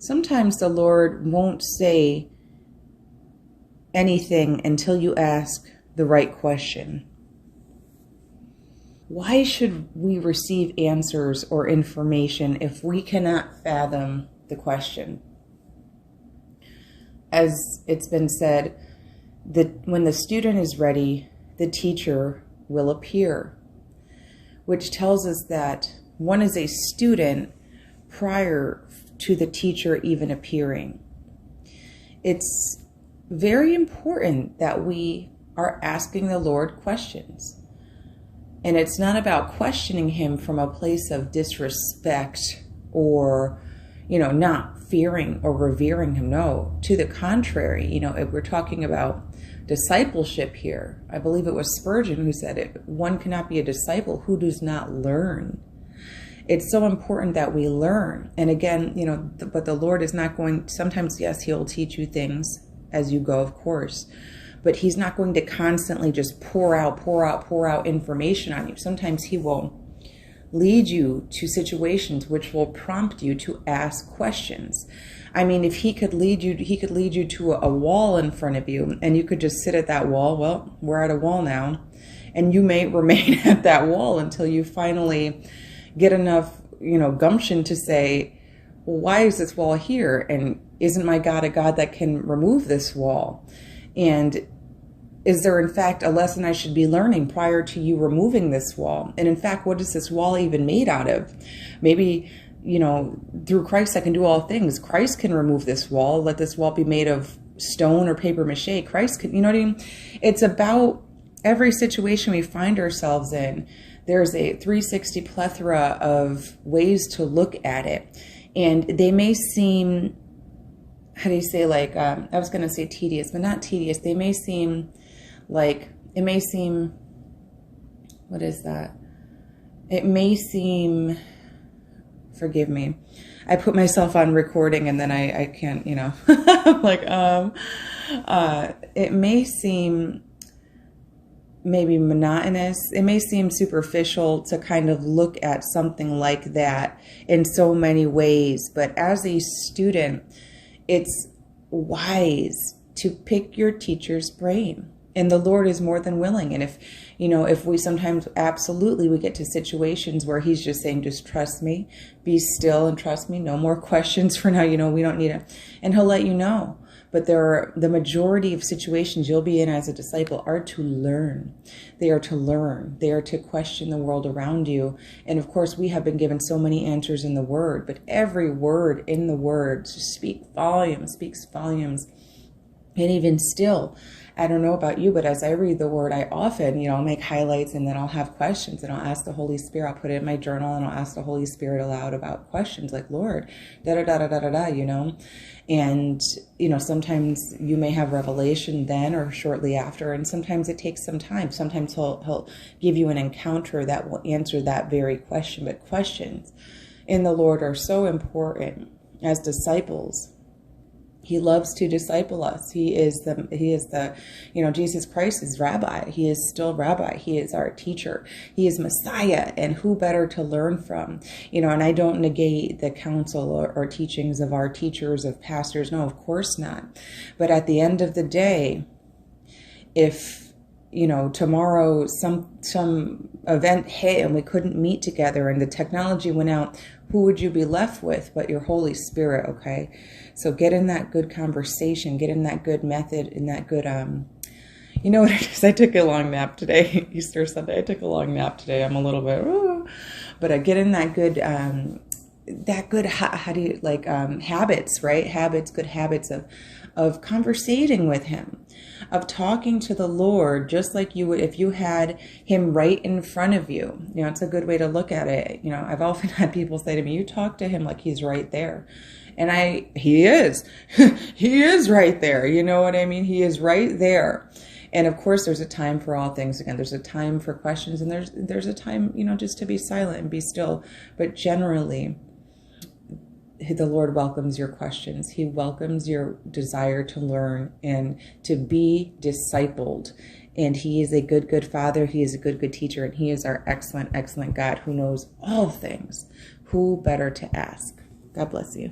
Sometimes the Lord won't say anything until you ask the right question. Why should we receive answers or information if we cannot fathom the question? As it's been said, that when the student is ready, the teacher will appear, which tells us that one is a student prior to the teacher even appearing. It's very important that we are asking the Lord questions. And it's not about questioning him from a place of disrespect or, not fearing or revering him. No, to the contrary, if we're talking about discipleship here, I believe it was Spurgeon who said it, one cannot be a disciple who does not learn. It's so important that we learn. And again, but the Lord is not going, sometimes, yes, he'll teach you things as you go, of course, but he's not going to constantly just pour out information on you. Sometimes he will lead you to situations which will prompt you to ask questions. I mean, if he could lead you to a wall in front of you and you could just sit at that wall. Well, we're at a wall now, and you may remain at that wall until you finally get enough, gumption to say, well, why is this wall here? And isn't my God a God that can remove this wall? And is there, in fact, a lesson I should be learning prior to you removing this wall? And in fact, what is this wall even made out of? Maybe, through Christ, I can do all things. Christ can remove this wall. Let this wall be made of stone or paper mache. Christ can, what I mean? It's about every situation we find ourselves in. There's a 360 plethora of ways to look at it. And they may seem, how do you say, I was going to say tedious, but not tedious. They may seem what is that? It may seem, forgive me. I put myself on recording and then I can't, it may seem maybe monotonous. It may seem superficial to kind of look at something like that in so many ways. But as a student, it's wise to pick your teacher's brain. And the Lord is more than willing. And if we sometimes absolutely, we get to situations where he's just saying, just trust me, be still and trust me. No more questions for now. We don't need it. And he'll let you know. But the majority of situations you'll be in as a disciple are to learn. They are to learn. They are to question the world around you. And of course, we have been given so many answers in the Word, but every word in the Word speaks volumes. And even still, I don't know about you, but as I read the Word, I often, I'll make highlights and then I'll have questions and I'll ask the Holy Spirit. I'll put it in my journal and I'll ask the Holy Spirit aloud about questions like, Lord, And, sometimes you may have revelation then or shortly after, and sometimes it takes some time. Sometimes he'll give you an encounter that will answer that very question. But questions in the Lord are so important as disciples. He loves to disciple us. He is the, Jesus Christ is Rabbi. He is still Rabbi. He is our teacher. He is Messiah. And who better to learn from? And I don't negate the counsel or teachings of our teachers, of pastors. No, of course not. But at the end of the day, if, tomorrow some event hit and we couldn't meet together and the technology went out, who would you be left with but your Holy Spirit, okay? So get in that good conversation, get in that good method, in that good, you know what it is? I took a long nap today, Easter Sunday. I took a long nap today. I'm a little bit, but I get in that good, how do you, habits, right? Good habits of conversating with him, of talking to the Lord, just like you would if you had him right in front of you. It's a good way to look at it. I've often had people say to me, you talk to him like he's right there. And he is, he is right there. You know what I mean? He is right there. And of course, there's a time for all things. Again, there's a time for questions and there's a time, just to be silent and be still. But generally, the Lord welcomes your questions. He welcomes your desire to learn and to be discipled. And he is a good Father. He is a good teacher. And he is our excellent God who knows all things. Who better to ask? God bless you.